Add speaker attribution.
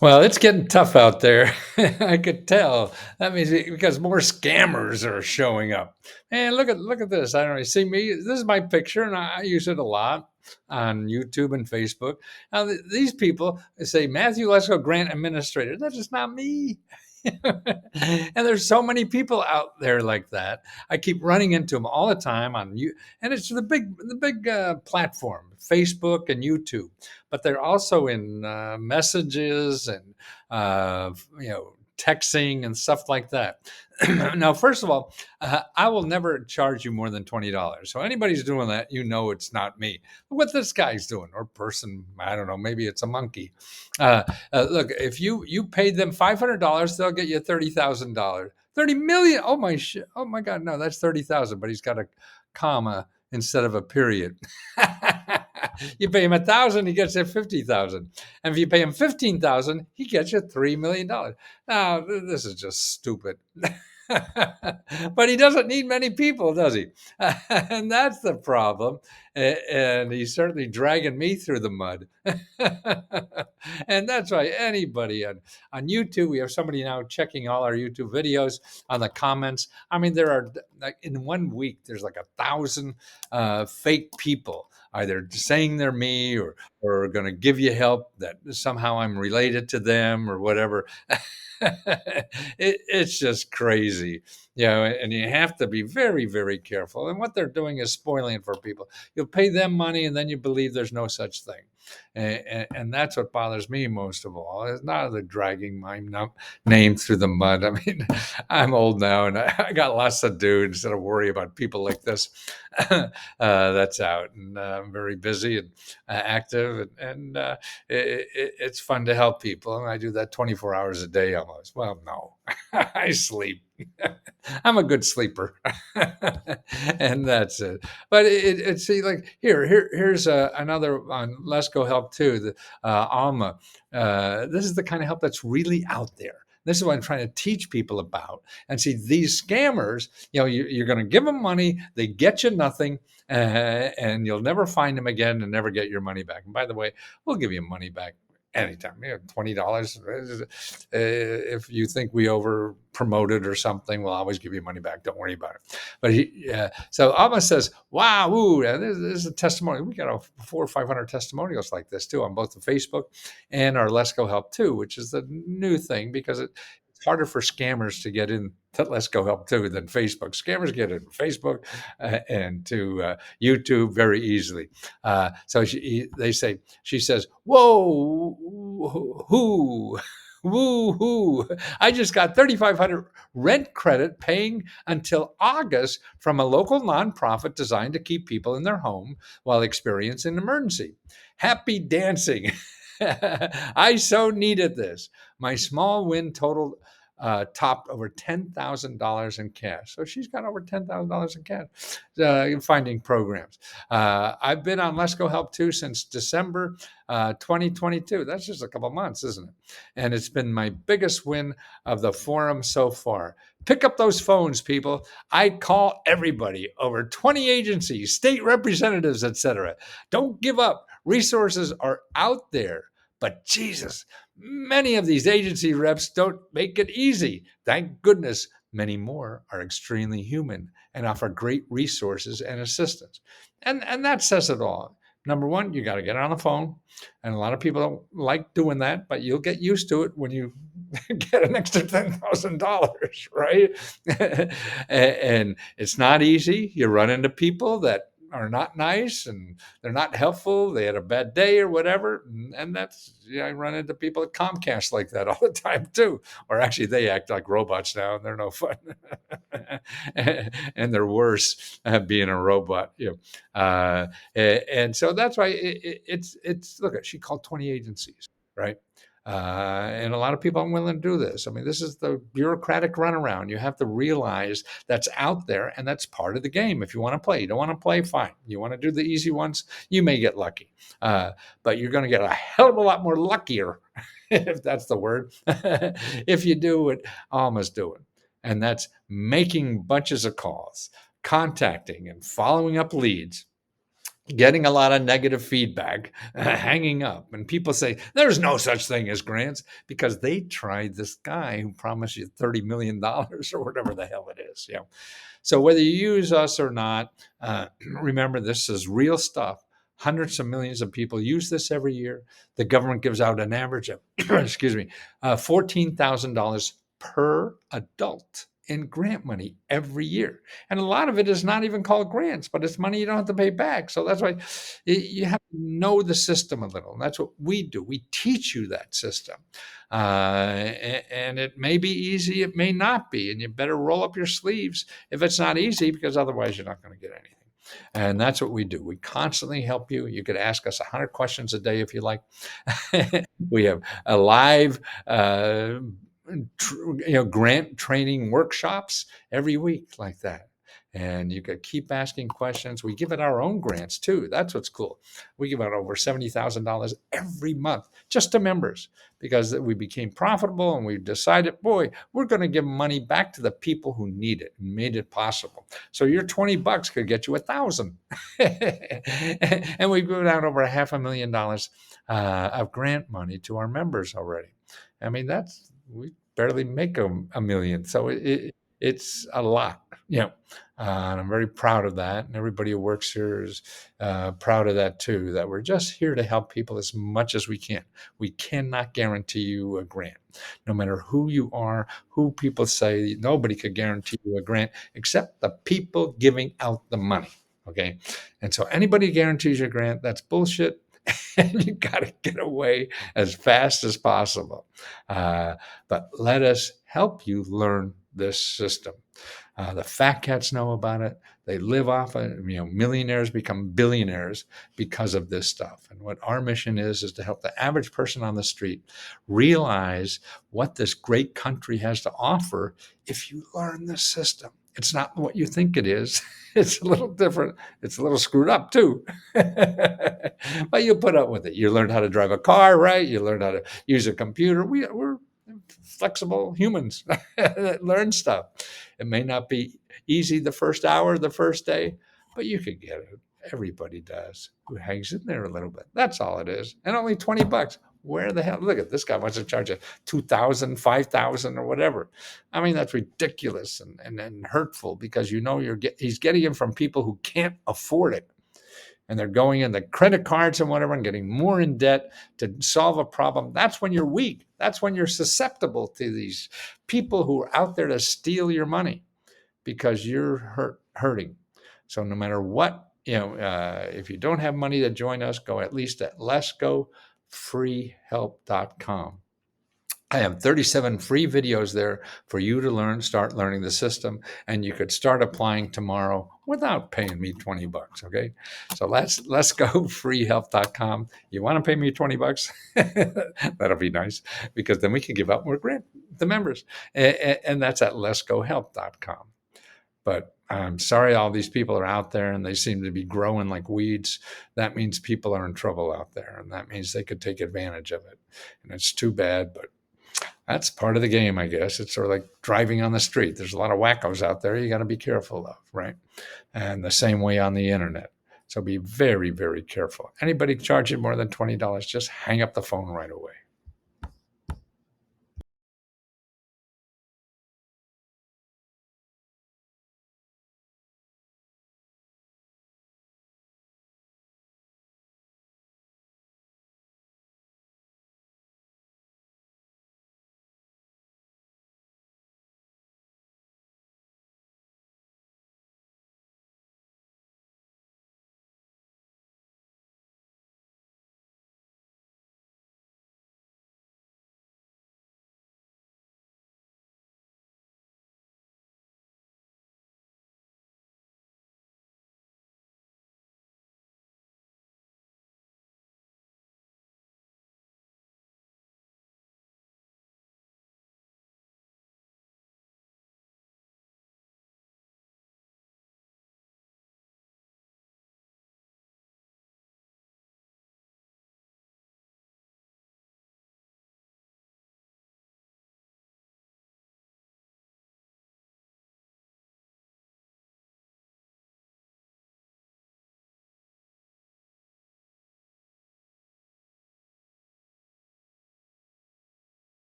Speaker 1: Well, it's getting tough out there. I could tell. That means because more scammers are showing up. And look at this. I don't know. You see me. This is my picture, and I use it a lot on YouTube and Facebook. Now, these people say Matthew Lesko Grant Administrator. That's just not me. And there's so many people out there like that. I keep running into them all the time on you, and it's the big platform, Facebook and YouTube, but they're also in messages and texting and stuff like that. Now, first of all, I will never charge you more than $20. So anybody's doing that, it's not me. What this guy's doing or person, I don't know, maybe it's a monkey. Look, if you paid them $500, they'll get you $30,000. 30 million. Oh my shit. Oh my God. No, that's 30,000, but he's got a comma instead of a period. You pay him 1,000, he gets you 50,000, and if you pay him 15,000, he gets you $3 million. Now, this is just stupid. But he doesn't need many people, does he? And that's the problem. And he's certainly dragging me through the mud. And that's why anybody on YouTube, we have somebody now checking all our YouTube videos on the comments. I mean, there are like in 1 week, there's like 1,000 fake people either saying they're me or going to give you help that somehow I'm related to them or whatever. It's just crazy, and you have to be very, very careful. And what they're doing is spoiling it for people. You'll pay them money and then you believe there's no such thing. And that's what bothers me most of all. It's not the dragging my name through the mud. I mean, I'm old now and I got lots to do instead of worry about people like this. That's out. And I'm very busy and active. And it's fun to help people. And I do that 24 hours a day almost. Well, no, I sleep. I'm a good sleeper, and that's it. But it's see, like here's another on Let's Go Help too. The Alma. This is the kind of help that's really out there. This is what I'm trying to teach people about. And see, these scammers, you're going to give them money, they get you nothing, and you'll never find them again and never get your money back. And by the way, we'll give you money back anytime. $20. If you think we over promoted or something, we'll always give you money back. Don't worry about it. But so Alma says, "Wow, ooh, this is a testimony. We got 400 or 500 testimonials like this too on both the Facebook and our Let's Go Help too, which is the new thing because it's harder for scammers to get in to Let's Go Help too than Facebook. Scammers get in Facebook and to YouTube very easily. So she says, "Whoa, who, woo hoo! I just got 3,500 rent credit paying until August from a local nonprofit designed to keep people in their home while experiencing an emergency. Happy dancing." I so needed this. My small win totaled topped over $10,000 in cash. So she's got over $10,000 in cash finding programs. I've been on Let's Go Help too since December 2022. That's just a couple months, isn't it? And it's been my biggest win of the forum so far. Pick up those phones, people. I call everybody, over 20 agencies, state representatives, etc. Don't give up. Resources are out there. But Jesus, many of these agency reps don't make it easy. Thank goodness many more are extremely human and offer great resources and assistance. And that says it all. Number one, you got to get on the phone. And a lot of people don't like doing that, but you'll get used to it when you get an extra $10,000, right? And it's not easy. You run into people that are not nice and they're not helpful. They had a bad day or whatever. And that's, I run into people at Comcast like that all the time too. Or actually, they act like robots now and they're no fun. And they're worse being a robot. And so that's why it's look, she called 20 agencies, right? And a lot of people aren't willing to do this. I mean, this is the bureaucratic runaround. You have to realize that's out there and that's part of the game. If you want to play, you don't want to play, fine. You want to do the easy ones, you may get lucky. But you're going to get a hell of a lot more luckier, if that's the word, if you do what Alma's doing. And that's making bunches of calls, contacting and following up leads. getting a lot of negative feedback, hanging up. And people say, there's no such thing as grants because they tried this guy who promised you $30 million or whatever the hell it is. Yeah. So whether you use us or not, remember this is real stuff. Hundreds of millions of people use this every year. The government gives out an average of, excuse me, $14,000 per adult in grant money every year. And a lot of it is not even called grants, but it's money you don't have to pay back. So that's why you have to know the system a little. And that's what we do. We teach you that system. And it may be easy, it may not be. And you better roll up your sleeves if it's not easy, because otherwise you're not going to get anything. And that's what we do. We constantly help you. You could ask us 100 questions a day if you like. We have a live grant training workshops every week like that. And you could keep asking questions. We give it our own grants too. That's what's cool. We give out over $70,000 every month just to members because we became profitable and we decided, boy, we're going to give money back to the people who need it and made it possible. So your $20 could get you 1,000. And we've given out over $500,000 of grant money to our members already. I mean, we barely make a million. So it's a lot, and I'm very proud of that. And everybody who works here is proud of that too, that we're just here to help people as much as we can. We cannot guarantee you a grant. No matter who you are, who people say, nobody could guarantee you a grant except the people giving out the money. Okay. And so anybody guarantees you a grant, that's bullshit. And you got to get away as fast as possible. But let us help you learn this system. The fat cats know about it. They live off it. Millionaires become billionaires because of this stuff. And what our mission is to help the average person on the street realize what this great country has to offer if you learn this system. It's not what you think it is. It's a little different. It's a little screwed up too. But you put up with it. You learned how to drive a car, right? You learned how to use a computer. We're flexible humans that learn stuff. It may not be easy the first hour, the first day, but you can get it. Everybody does who hangs in there a little bit. That's all it is. And only $20. Where the hell? Look at this guy wants to charge you 2,000, 5,000, or whatever. I mean, that's ridiculous and hurtful because he's getting it from people who can't afford it. And they're going in the credit cards and whatever and getting more in debt to solve a problem. That's when you're weak. That's when you're susceptible to these people who are out there to steal your money because you're hurting. So no matter what, if you don't have money to join us, go at least at letsgofreehelp.com. I have 37 free videos there for you to start learning the system, and you could start applying tomorrow without paying me $20. Okay, so let's go freehelp.com. You want to pay me $20? That'll be nice because then we can give out more grant to members, and that's at letsgohelp.com. But I'm sorry, all these people are out there and they seem to be growing like weeds. That means people are in trouble out there, and that means they could take advantage of it, and it's too bad, but that's part of the game, I guess. It's sort of like driving on the street. There's a lot of wackos out there you got to be careful of, right? And the same way on the internet. So be very, very careful. Anybody charge you more than $20, just hang up the phone right away.